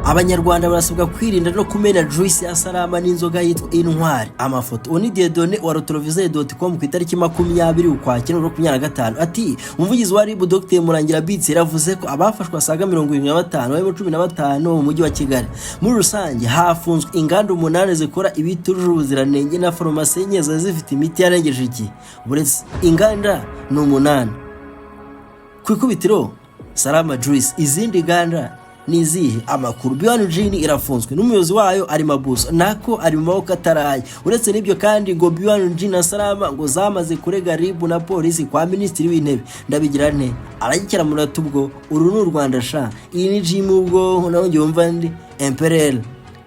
Abanyarwanda barasabwa kwirinda no kumena juice ya Salama n'inzoga yitwa Intwari. Amafoto oni Diedone wa rotorovise.com ku itariki 20 Ukwakira 2025 ati umuvugizi wa RIB Dr Murangira Bitse yavuze ko abafashwe asaga 75 barimo 15 mu mujyi wa Kigali. Muri rusange hafunzwe inganda 8 zikora ibitujuje ubuziranenge na farumasi enye zifite imiti yarengeje iki. Buretse inganda ni 8. Ku ikubitiro Salama Juice izindi ganda nizihe amakuru B1 irafunzwe n'umuyobozi wayo ari Mabuso nako ari mu maboko ataraye. Uretse n'ibyo kandi ngo B1 na Salama ngo zamaze kurega RIB na polisi kwa Minisitiri w'Intebe. Ndabigira nte aragikira mu natubwo uru n'u Rwanda sha iyi ni gym ubwo naho ngyumva ndi Imperial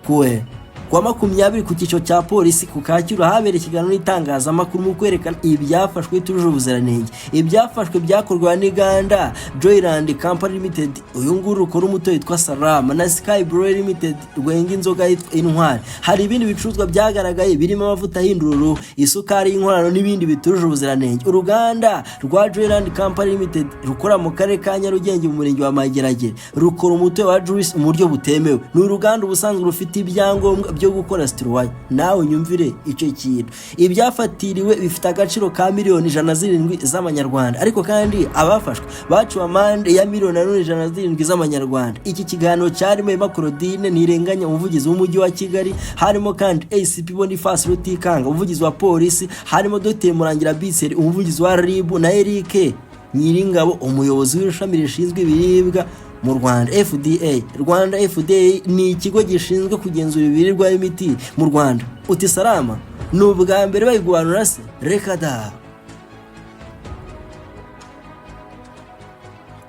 kuwe kwa 20 ku cyiciro cya polisi ku Kacyiru habere ikiganiro n'itangazamakuru mu kwerekana ibyafashwe tuje ubuziranenge. Ibyafashwe byakorwa n'Iganda Joyland Company Limited uyu nguru ukora umuto yitwa Salama na Sky Brewery Limited rwenga inzoga yitwa Intwari. Hari ibindi bicuruzwa byagaragaye birimo amavuta y'indururu, isukari y'inkorano n'ibindi bituje ubuziranenge. Uruganda rwa Joyland Company Limited rukora mu karere ka Nyarugenge mu murenge wa Mageragere rukora umuto wa juice mu buryo butemewe. Ni uruganda ubusanzwe rufite ibyangombwa byo gukora stirway. Nawe nyumvire icyo kintu. Ibyafatiriwe bifite agaciro ka miliyoni 107 z'amanyarwanda ariko kandi abafashwe bacuwe amande ya miliyoni 107 z'amanyarwanda. Iki kiganiro cyarimo Makorodine nirenganya umuvugizi w'umujyi wa Kigali, harimo kandi ACP Boniface Rutikanga umuvugizi wa polisi, harimo Dr Murangira Bitse umuvugizi wa RIB na Eric Nyiringabo umuyobozi w'ishami rishinzwe ibiribwa mu Rwanda FDA. Rwanda FDA ni ikigo gishinzwe kugenzura ibiribwa n'imiti mu Rwanda. Uti Salama n'ubwa mbere bayiguhanura se reka da.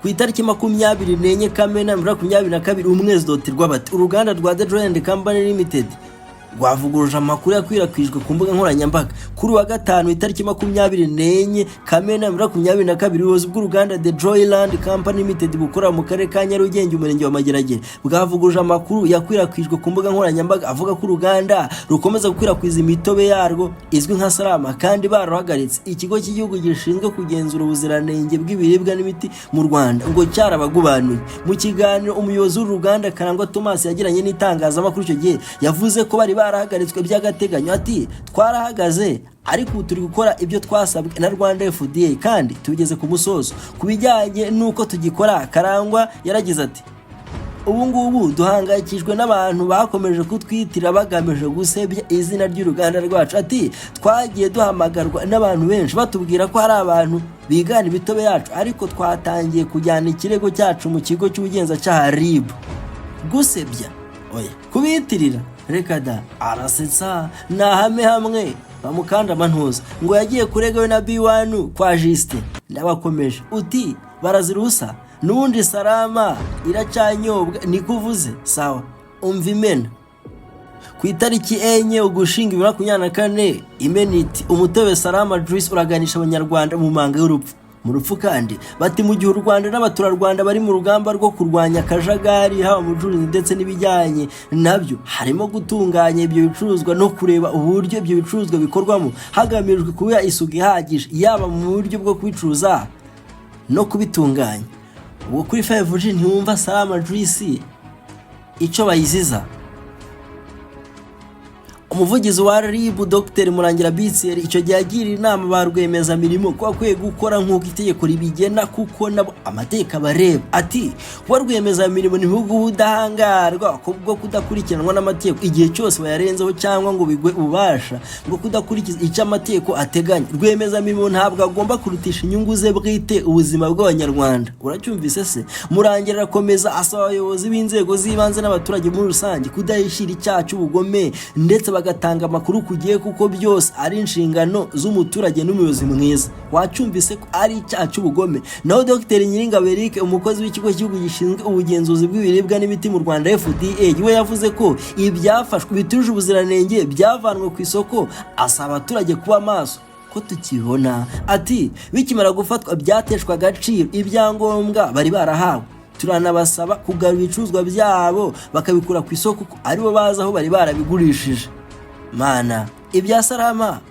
Ku itariki 24 Kamena 2022 umwezi dotirwa bati uruganda rwa The Joyland Company Limited rwavuguruje amakuru yakwirakwijwe ku mbuga nkoranyambaga. Kuri wa gatanu itariki 24 Kamena 2022 ubuyobozi bw'uruganda The Joyland Company Limited bukora mu karere ka Nyarugenge umurenge wa Mageragere bwavuguruje amakuru yakwirakwijwe ku mbuga nkoranyambaga avuga ko uruganda rukomeza gukwirakwiza imitobe yarwo izwi nka Salama kandi baruhagaritse. Ikigo cy'igihugu gishinzwe kugenzura ubuziranenge bw'ibiribwa n'imiti mu Rwanda ngo cyarabagubanuye. Mu kiganiro umuyobozi w'uruganda Karangwa Thomas yagiranye n'itangazamakuru icyo gihe yavuze ko bari barahagaritswe by'agateganyo. Ati twarahagaze ariko turi gukora ibyo twasabwe na Rwanda FDA kandi tugeze ku musozo. Kubijyanye nuko tugikora Karangwa yaragize ati ubu ngubu duhangayikijwe n'abantu bakomeje kutwitira bagamije gusebya izina ry'uruganda rwacu. Ati twagiye duhamagarwa n'abantu benshi batubwira ko hari abantu bigana imitobe yacu ariko twatangiye kujyana ikirego cyacu mu kigo cy'ubugenzacyaha RIB. Gusebya oya kubitirira reka da. Arasetsa nahame hamwe bamukanda mantuza ngo yagiye kuregawe na B1 kwa Juste. Ndabakomeje uti barazirusa n'undi Salama iracanyobwa nikuvuze sawa umva imena. Ku itariki 4 Ugushinga 2024 imeniti umutobe Salama Juice uraganisha abanyarwanda mu manga y'urupfu. Mu rupfu kandi bati mu gihe u Rwanda n'abaturarwanda bari mu rugamba rwo kurwanya akajagari haba mu bucuruzi ndetse n'ibijyanye nabyo harimo gutunganya ibyo bicuruzwa no kureba uburyo ibyo bicuruzwa bikorwamo hagamijwe kuba isuku ihagije yaba mu buryo bwo kubicuruza no kubitunganya. Uwo kuri 5G ntiwumva Salama Juice icyo bayiziza. Umuvugizi wa RIB Dr Murangira Bitse icyo gihe agira inama ba rwemeza mirimo ko akwiye gukora nk'uko itegeko ribigena kuko nabo amateka bareba. Ati wa rwemeza mirimo ni bihugu budahangarwa kubwo kudakurikiranwa n'amategeko igihe cyose bayarenzeho cyangwa ngo bigwe ubasha ngo kudakurikiza icyo amategeko ateganya. Rwemeza mirimo ntabwo agomba kurutisha inyungu ze bwite ubuzima bw'abanyarwanda. Uracyumvise se? Murangira akomeza asaba abayobozi b'inzego z'ibanze n'abaturage muri rusange kudahishira icyaha cy'ubugome ndetse bagatanga amakuru kugiye kuko byose ari inshingano z'umuturage n'umuyobozi mwiza. Wacyumvise ko ari icyaha cy'ubugome. Naho Dr Nyiringabo Eric umukozi w'ikigo cy'igihugu gishinzwe ubugenzuzi bw'ibiribwa n'imiti mu Rwanda FDA we yavuze ko ibyafashwe bituje ubuziranenge byavanwe ku isoko asaba abaturage kuba maso ko tukibona. Ati bikimara gufatwa byateshwa agaciro ibyangombwa bari barahawe. Turanabasaba kugarura ibicuruzwa byabo bakabikura ku isoko aribo baza aho bari barabigurishije. Mana ibya Salama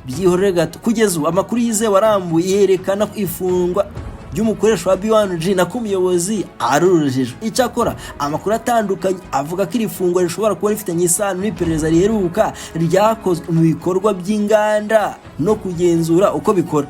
byihorere gato. Kugeza ubu amakuru yizewe warambuye yerekana ifungwa by'umukoresha wa B1G na kumuyobozi arurujije. Icyakora amakuru atandukanye avuga ko iri fungwa rishobora kuba rifitanye isano n'iperereza riheruka ryakozwe mu bikorwa by'inganda no kugenzura uko bikora.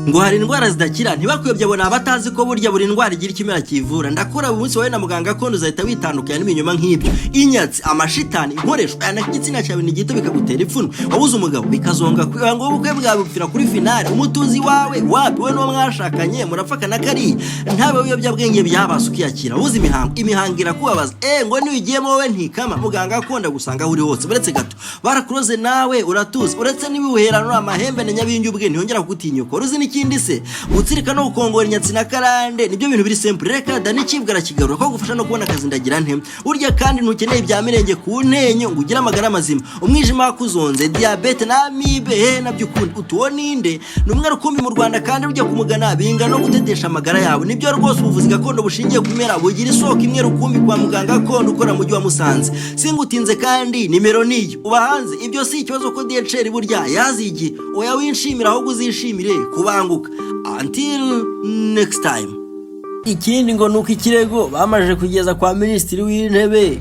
Ngo hari indwara zidakira ntibakuyobye abona abatazi ko burya buri ndwara igira ikimera kivura. Ndakora umunsi wawe na muganga kondo uzahita witandukanya n'ibinyoma nk'ibyo. Inyatsi, amashitani, inkoresho n'igitsina cyawe ni gito bikagutera ipfunwe. Wabuze umugabo bikazonga ngo ubukwe bwawe bupfira kuri finale. Umutuzi wawe wapi we n'uwo mwashakanye murapfakana kari ntabe wiyobya byabasa ukiyakira. Wabuze imihango irakubabaza. Ngo niwigiyemo wowe ntikama muganga kondo gusanga uri hose. Buretse gato barakuroze nawe uratuze. Uretse nibiwuherano amahembe na nyabingi ubwe ntiyongera kugutinyuka. Uruzi n'ikindi se gutsirika no gukongora inyatsi na karande nibyo bintu biri simple. Reka da n'ikibwara kigarura ko gufasha no kubona akazi ndagira nte. Urya kandi ntukeneye ibya mirenge ku ntenyo ngo ugire amagara mazima. Umwijima wakuzonze, diabete na amibe nabyo ukundi utuwo ninde numwe rukumbi mu Rwanda kandi ujya kumugana binga no gutetesha amagara yawe. Nibyo rwose ubuvuzi gakondo bushingiye kumera bugira isoko imwe rukumbi kwa muganga gakondo ukora mu mujyi wa Musanze. Singutinze kandi nimero niyo ubahanze. Ibyo si ikibazo ko DHR burya yazigi oya winshimira aho guzishimire kubanguka. Until next time. Ikindi ngo nuko ikirego bamaje kugeza kwa Minisitiri w'Intebe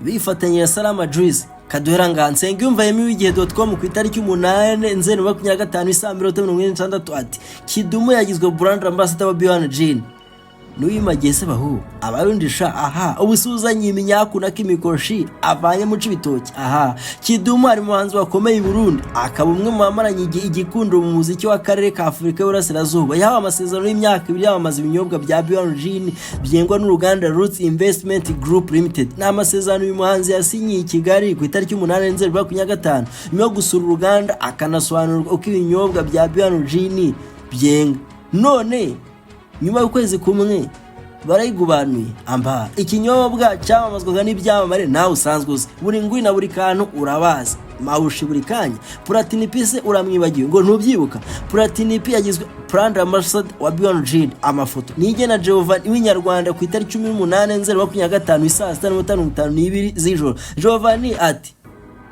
bifatanyije Salama Juice Kaduhera Ngansenga yumva yemiwigihe.com ku itariki 8 Nzeri 2025 saa 6:46 ati Kidumu yagizwe brand ambassador wa B1G. Nuwimagese bahu abarundisha ubusuzanye iminyaku na kimikoshi avanye mu cibitoki. Kidumu ari muhanzi wakomeye i Burundi akaba umwe mu bamaranye igikundo mu muziki wa karere ka Afurika y'Uburasirazuba. Yahawe amasezerano y'imyaka 2 yamamaza ibinyobwa bya B1G byengwa n'uruganda Roots Investment Group Limited. N'amasezerano uyu muhanzi yasinyiye i Kigali ku itariki 8 Nzeri 2025 nyuma yo gusura uruganda akanasobanurwa uko ibinyobwa bya B1G byenga. None nyuma y'ukwezi kumwe barayigubanuye ikinyobwa cyamamazwaga n'ibyamamare nawe usanzwe uzi buri ngwi na buri kantu urabaza mawushi buri kanya. Platini Pise uramwibagiwe ngo ntubyibuka. Platini P yagizwe brand ambassador wa B1G. Amafoto nigena Giovanni w'inyarwanda ku itariki 18 Nzeri 2025 saa 5:52 z'ijoro. Giovanni ati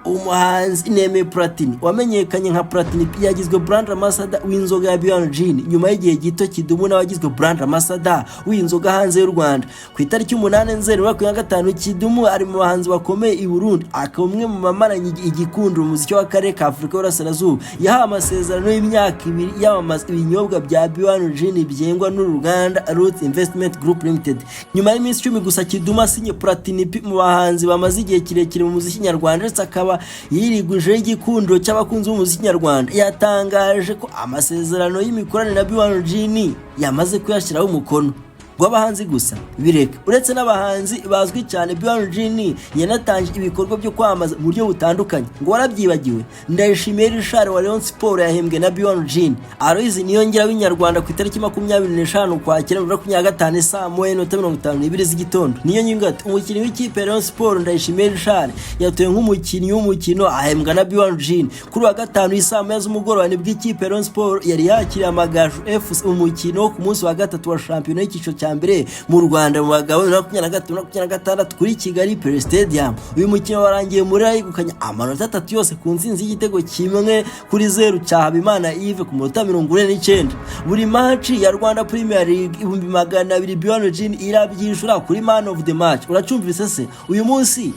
umuhanzi Neme Platini wamenyekanye nka Platini P yagizwe brand ambassador w'inzoga ya B1G nyuma y'igihe gito. Kidumu n'abagizwe brand ambassador w'inzoga hanze y'u Rwanda ku itariki 8 Nzeri 2025. Kidumu ari mu bahanzi bakomeye i Burundi akaba umwe mu bamaranye igikundo mu muziki wa karere ka Afurika y'Uburasirazuba. Yahawe amasezerano y'imyaka 2 yamamaza ibinyobwa bya B1G byengwa n'uruganda Roots Investment Group Limited. Nyuma y'iminsi 10 gusa Kidumu asinye Platini P mu bahanzi bamaze igihe kirekire mu muziki nyarwanda ndetse akaba yiriguje igikundo cy'abakunzi b'umuziki nyarwanda. Yatangaje ko amasezerano y'imikoranire na B1G yamaze kuyashyiraho umukono rw'abahanzi gusa bireka. Uretse n'abahanzi bazwi cyane, B1G yanatangije ibikorwa byo kwamaza mu buryo butandukanye. Ngo warabyibagiwe Ndayishimiye Richard wa Rayon Sport yahembwe na B1G. Aloyizi Niyongera w'inyarwanda ku itariki 25 Ukwakira 2025 saa 1:52 z'igitondo. Niyo nyingati umukinnyi w'ikipe Rayon Sport Ndayishimiye Richard yatoye nk'umukinnyi w'umukino ahembwa na B1G. Kuri wa gatanu isaa 1 z'umugoroba nibwo ikipe Rayon Sport yari yakiriye Amagaju FC umukino ku munsi wa gatatu wa shampiyona y'icyiciro mbere mu Rwanda mu bagabo 2023-2026 kuri Kigali Pele Stadium. Uyu mukino warangiye muri ayigukanya amanota 3 yose ku nsinzi y'igitego kimwe kuri 0 cya Habimana Yves ku minota 49. Buri match ya Rwanda Premier League 200 B1G irabyishura kuri man of the match. Uracumvise se uyu munsi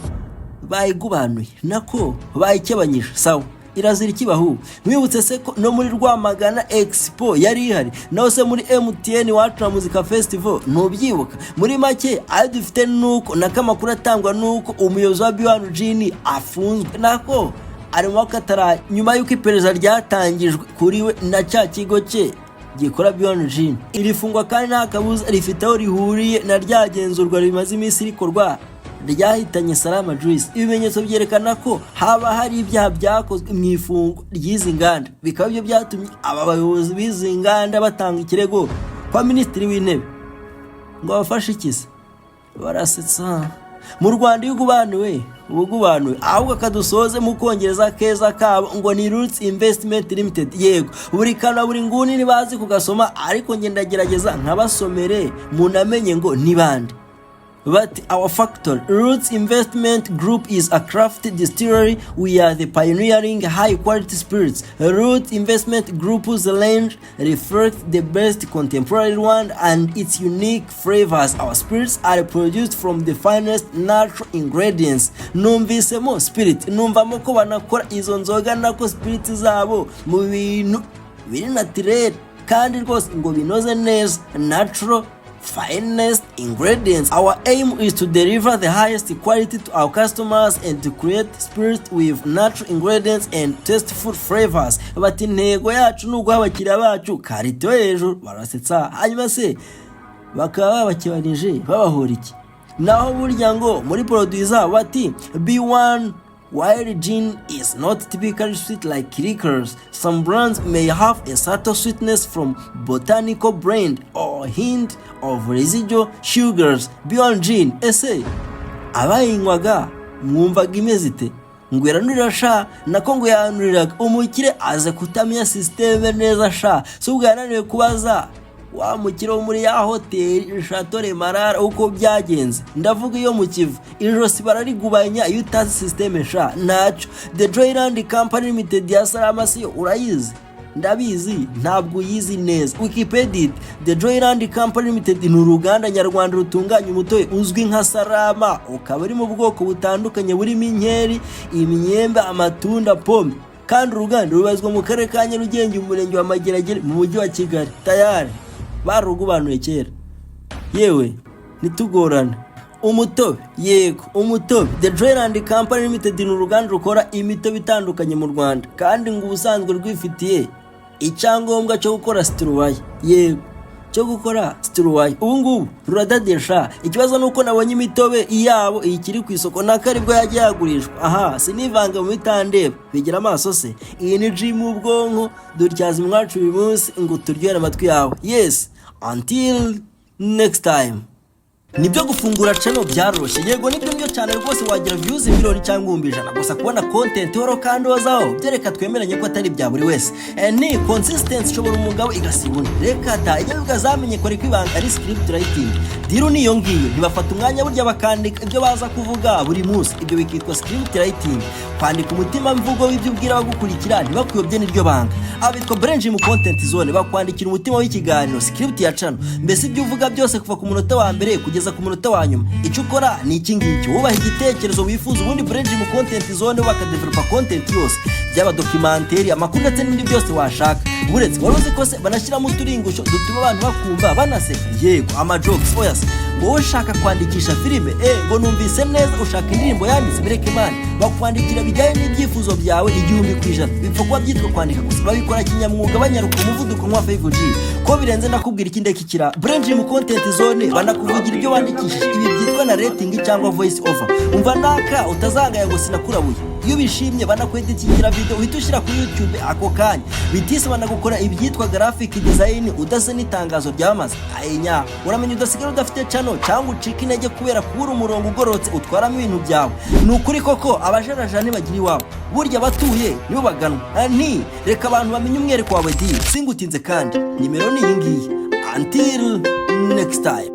bayigubanuye nako bayikebanyije sawa irazira ikibaho. Mwibutse se ko no muri Rwamagana Expo yari ihari naho se muri MTN Wacu Muzika Festival ntubyibuka. Muri make ayo dufite nuko nakamakuru atangwa nuko umuyobozi wa B1G afunzwe nako ari mu Katara nyuma y'uko iperereza ryatangijwe kuri we na cya kigo cye gikora B1G. Iri fungwa kandi nta kabuza rifite aho rihuriye na ryagenzurwa rimaze iminsi rikorwa ryahitanye Salama Juice. Ibimenyetso byerekana ko haba hari ibyaha byakozwe mu ifungo ry'izi nganda. Bikaba byo byatumye aba bayobozi b'izi nganda batanga ikirego kwa Minisitiri w'Intebe ngo abafashe ikisi. Barasetsa mu Rwanda y'ugubanuwe ubugubanuwe ahubwo kadusoze mu Kongereza keza kabo ngo ni Roots Investment Limited. Yego buri kana buri nguni nibazi kugasoma ariko ngendagerageza nkabasomere munamenye ngo nibande. But our factory, Roots Investment Group, is a craft distillery. We are the pioneering high-quality spirits. Roots Investment Group's range reflects the best contemporary one and its unique flavors. Our spirits are produced from the finest natural ingredients. Numvisemo spirit, numvamo ko banakora izo nzoga nako spirit zabo mu bintu biri naturel kandi rwose ngo binoze neza, natural finest ingredients. Our aim is to deliver the highest quality to our customers and to create spirits with natural ingredients and tasteful flavors. Bati intego yacu nuguha abakiriya bacu karito hejuru. Barasetsa hanyuma se bakaba bakibanije babahora iki? Naho burya ngo muri produit zabo bati B1 while gin is not typically sweet like liquors. Some brands may have a subtle sweetness from botanical blend or hint of residual sugars. Beyond gin, ese abayinywaga mwumvaga imeze ite? Ngo iranurira sha nako ngo yanuriraga umukire aze kutamenya systeme neza sha, so ubwo yananiwe kubaza wa mukire wo muri ya hoteli Chateau Marara uko byagenze. Ndavuga iyo mu Kivu ijosi bararigubanya iyo utazi systeme sha naco. The Joyland Company Limited ya Salama siyo urayizi? Ndabizi ntabwo uyizi neza. Wikipedia, The Joyland Company Limited ni uruganda nyarwanda rutunganya umutobe uzwi nka Salama, ukaba uri mu bwoko butandukanye burimo inkeri, imyembe, amatunda, pome. Kandi uruganda rubazwa mu karere ka Nyarugenge, umurenge wa Mageragere, mu mujyi wa Kigali. Tayari barugubanuye kera, yewe nitugorana. Umutobe, yego umutobe. The Joyland Company Limited ni uruganda rukora imitobe itandukanye mu Rwanda kandi ngo ubusanzwe rwifitiye icyangombwa cyo gukora sitiruwayi, yego cyo gukora sitiruwayi. Ubu ngubu ruradadesha. Ikibazo nuko nabonye imitobe iyabo ikiri ku isoko nakaribwo yagiye yagurishwa. Aha sinivanga mu bitandeba bigira amaso se. Iyi ni gym ubwonko dutyaza mwacu uyu munsi ngo turyohere amatwi yawe. Yes, until next time. Nibyo gufungura channel byaroshe, yego nibyo cyane rwose wagira views miliyoni cyangwa 100 gusa kubona content horo kandi wazaho byereka twemeranye ko atari bya buri wese. Ni consistency shobora umugabo igasibuna reka ta iyo bigazamenye kore kwibanga ari script writing. Diro niyo ngiyo ntibafata umwanya burya bakandika ibyo baza kuvuga buri munsi, ibyo bikitwa script writing. Kwandika umutima mvugo w'ibyo ubwira bagukurikira ntibakuyobye niryo banga. Abitwa brain mu content zone bakwandikira umutima w'ikiganiro script ya channel. Mbese ibyo uvuga byose kuva ku munota wa mbere kugeza ku munota wa nyuma. Icyo ukora ni iki ngiki, wubaha igitekerezo wifuza ubundi brain mu content zone bakadevelopa content yose byaba documentaire, amakuru ndetse n'ibindi byose washaka. Buretse waruzi ko se banashyiramo uturingusho dutuma abantu bakumva banaseka, yego ama jokes oyas. Wowe ushaka kwandikisha filime ngo numvise neza ushaka indirimbo yanditse bireke man bakwandikira bijyanye n'ibyifuzo byawe 100%. Bipfa kuba byitwa kwandika gusa, babikora kinyamwuga banyaruka umuvuduko nka 5G. Ko birenze nakubwira ikinde kikira brain mu content zone banakuvugira ibyo wandikishije. Ibi byitwa na rating cyangwa voice over. Umva naka utazangaya ngo sinakurabuye. Iyo bishimye banakweditingira video uhita ushyira kuri YouTube ako kanya. Bitise banagukora ibyitwa graphic design udase n'itangazo ryamaze. Ayenya uramenye udasigara udafite channel cyangwa ucika intege kubera kubura umurongo ugorotse utwaramo ibintu byawe. Nukuri koko abajarajani bagira iwabo burya batuye nibo baganwa. Nti reka abantu bamenye umwereko wawe di singutinze kandi nimero ni iyi ngiyi. Until next time.